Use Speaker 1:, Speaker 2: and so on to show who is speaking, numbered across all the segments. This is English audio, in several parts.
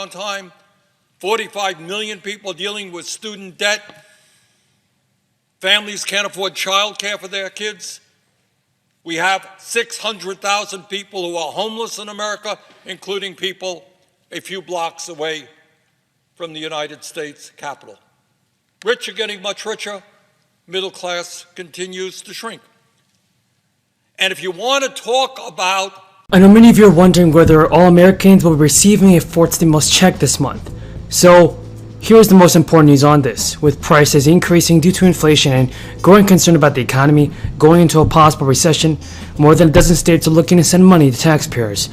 Speaker 1: time, 45 million people dealing with student debt. Families can't afford child care for their kids. We have 600,000 people who are homeless in America, including people a few blocks away from the United States Capitol. Rich are getting much richer. Middle class continues to shrink. And if you want to talk about...
Speaker 2: I know many of you are wondering whether all Americans will be receiving a fourth stimulus check this month. So, here's the most important news on this. With prices increasing due to inflation and growing concern about the economy going into a possible recession, more than a dozen states are looking to send money to taxpayers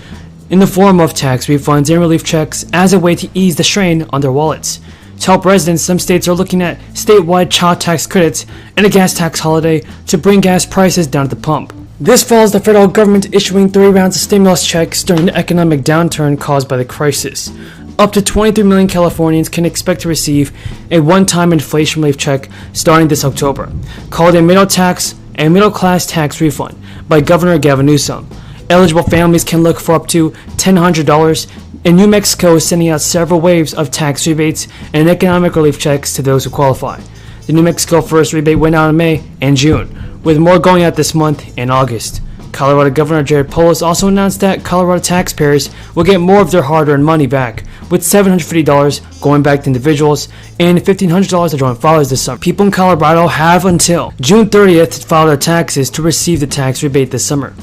Speaker 2: in the form of tax refunds and relief checks as a way to ease the strain on their wallets. To help residents, some states are looking at statewide child tax credits and a gas tax holiday to bring gas prices down at the pump. This follows the federal government issuing 3 rounds of stimulus checks during the economic downturn caused by the crisis. Up to 23 million Californians can expect to receive a one-time inflation relief check starting this October, called a middle tax and middle-class tax refund by Governor Gavin Newsom. Eligible families can look for up to $1,000, and New Mexico is sending out several waves of tax rebates and economic relief checks to those who qualify. The New Mexico first rebate went out in May and June, with more going out this month and August. Colorado Governor Jared Polis also announced that Colorado taxpayers will get more of their hard-earned money back, with $750 going back to individuals and $1,500 to joint filers this summer. People in Colorado have until June 30th to file their taxes to receive the tax rebate this summer.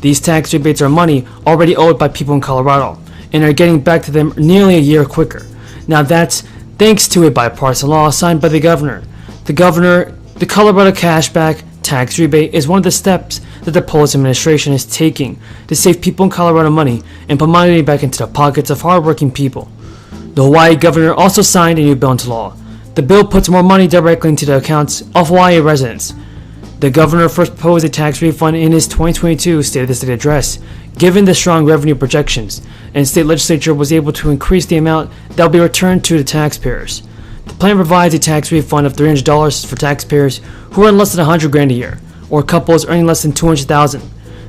Speaker 2: These tax rebates are money already owed by people in Colorado and are getting back to them nearly a year quicker. Now that's thanks to a bipartisan law signed by the governor. The Colorado Cashback Tax Rebate is one of the steps that the Polis administration is taking to save people in Colorado money and put money back into the pockets of hardworking people. The Hawaii governor also signed a new bill into law. The bill puts more money directly into the accounts of Hawaii residents. The governor first proposed a tax refund in his 2022 State of the State address, given the strong revenue projections, and the state legislature was able to increase the amount that will be returned to the taxpayers. The plan provides a tax refund of $300 for taxpayers who earn less than $100,000 a year, or couples earning less than $200,000.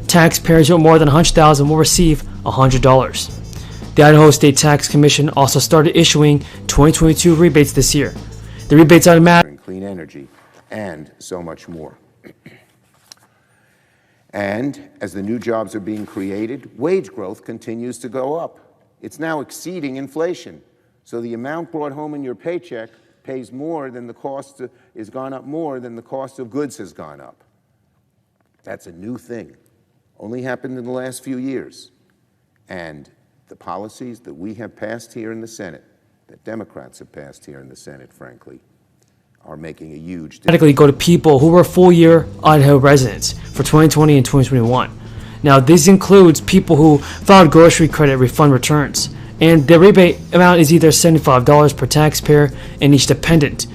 Speaker 2: Taxpayers who earn more than $100,000 will receive $100. The Idaho State Tax Commission also started issuing 2022 rebates this year. The rebates automatically
Speaker 3: clean energy and so much more. And as the new jobs are being created, wage growth continues to go up. It's now exceeding inflation. So the amount brought home in your paycheck pays more than the cost is gone up more than the cost of goods has gone up. That's a new thing. Only happened in the last few years. And the policies that we have passed here in the Senate, that Democrats have passed here in the Senate, frankly, are making a huge difference.
Speaker 2: Go to people who were full-year Idaho residents for 2020 and 2021. Now, this includes people who filed grocery credit refund returns, and the rebate amount is either $75 per taxpayer and each dependent,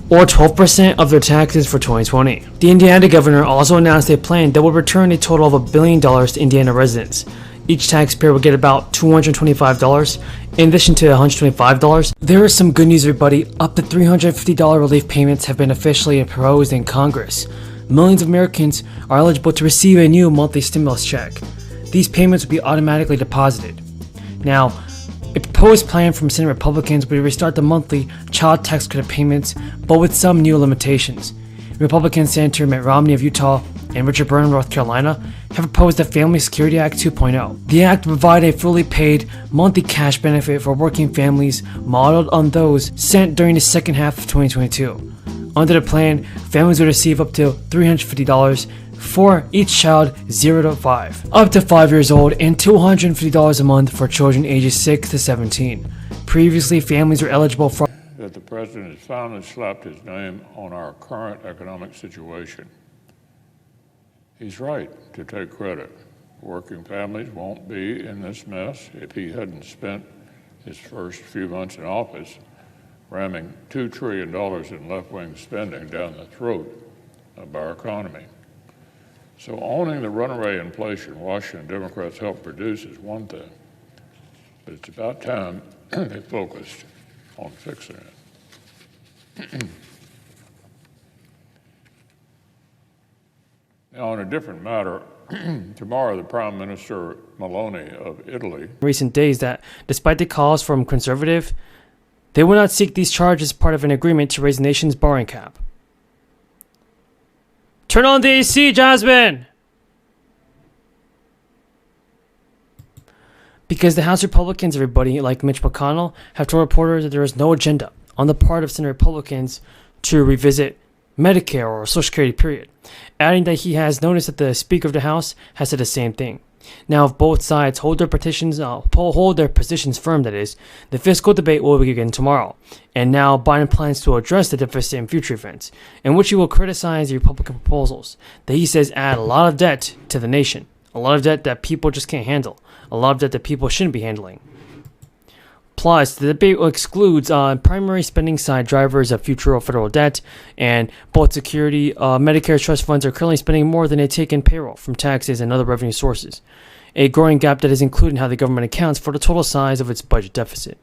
Speaker 2: or 12% of their taxes for 2020. The Indiana governor also announced a plan that will return a total of $1 billion to Indiana residents. Each taxpayer will get about $225 in addition to $125. There is some good news, everybody. Up to $350 relief payments have been officially proposed in Congress. Millions of Americans are eligible to receive a new monthly stimulus check. These payments will be automatically deposited. Now, a proposed plan from Senate Republicans will restart the monthly child tax credit payments, but with some new limitations. Republican Senator Mitt Romney of Utah and Richard Burr of North Carolina have proposed the Family Security Act 2.0. The act will provide a fully paid monthly cash benefit for working families modeled on those sent during the second half of 2022. Under the plan, families will receive up to $350 for each child 0 to 5, up to 5 years old, and $250 a month for children ages 6 to 17. Previously, families were eligible for
Speaker 4: that the President has finally slapped his name on our current economic situation. He's right to take credit. Working families won't be in this mess if he hadn't spent his first few months in office ramming $2 trillion in left-wing spending down the throat of our economy. So owning the runaway inflation Washington Democrats helped produce is one thing, but it's about time they focused on fixing it. Now, on a different matter, tomorrow the Prime Minister Maloney of Italy
Speaker 2: recent days that, despite the calls from conservative, they will not seek these charges as part of an agreement to raise the nation's borrowing cap. Turn on the AC, Jasmine! Because the House Republicans, everybody, like Mitch McConnell, have told reporters that there is no agenda on the part of Senate Republicans to revisit Medicare or Social Security, period. Adding that he has noticed that the Speaker of the House has said the same thing. Now, if both sides hold their positions firm, that is, the fiscal debate will begin tomorrow. And now Biden plans to address the deficit in future events, in which he will criticize the Republican proposals that he says add a lot of debt to the nation, a lot of debt that people just can't handle, a lot of debt that people shouldn't be handling. Plus, the debate excludes primary spending side drivers of future federal debt, and both security, Medicare trust funds are currently spending more than they take in payroll from taxes and other revenue sources, a growing gap that is included in how the government accounts for the total size of its budget deficit.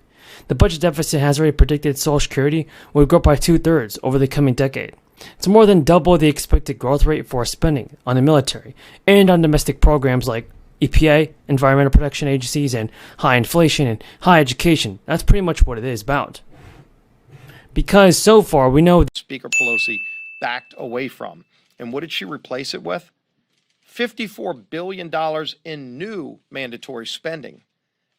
Speaker 2: The budget deficit has already predicted Social Security will grow by 2/3 over the coming decade. It's more than double the expected growth rate for spending on the military and on domestic programs like EPA, environmental protection agencies, and high inflation and high education. That's pretty much what it is about. Because so far we know
Speaker 5: Speaker Pelosi backed away from. And what did she replace it with? $54 billion in new mandatory spending.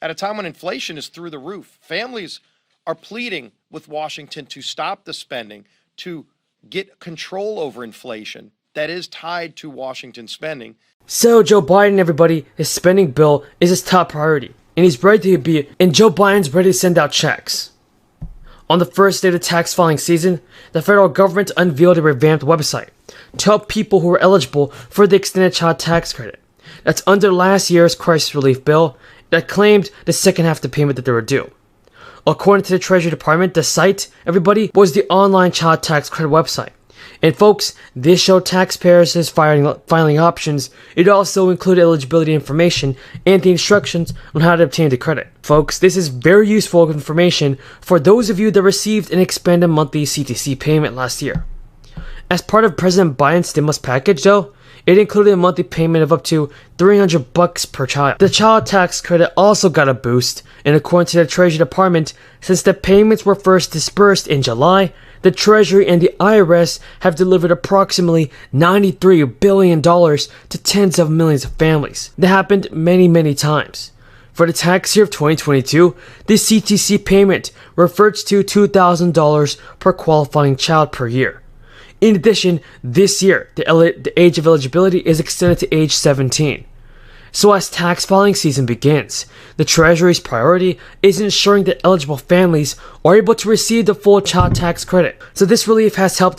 Speaker 5: At a time when inflation is through the roof, families are pleading with Washington to stop the spending, to get control over inflation that is tied to Washington spending.
Speaker 2: So Joe Biden, everybody, his spending bill is his top priority, and Joe Biden's ready to send out checks. On the first day of the tax filing season, the federal government unveiled a revamped website to help people who are eligible for the extended child tax credit. That's under last year's crisis relief bill that claimed the second half of the payment that they were due. According to the Treasury Department, the site, everybody, was the online child tax credit website. And folks, this showed taxpayers his filing options. It also included eligibility information and the instructions on how to obtain the credit. Folks, this is very useful information for those of you that received an expanded monthly CTC payment last year. As part of President Biden's stimulus package, though, it included a monthly payment of up to $300 per child. The child tax credit also got a boost, and according to the Treasury Department, since the payments were first dispersed in July, the Treasury and the IRS have delivered approximately $93 billion to tens of millions of families. That happened many, many times. For the tax year of 2022, the CTC payment refers to $2,000 per qualifying child per year. In addition, this year, the age of eligibility is extended to age 17. So as tax filing season begins, the Treasury's priority is ensuring that eligible families are able to receive the full child tax credit. So this relief has helped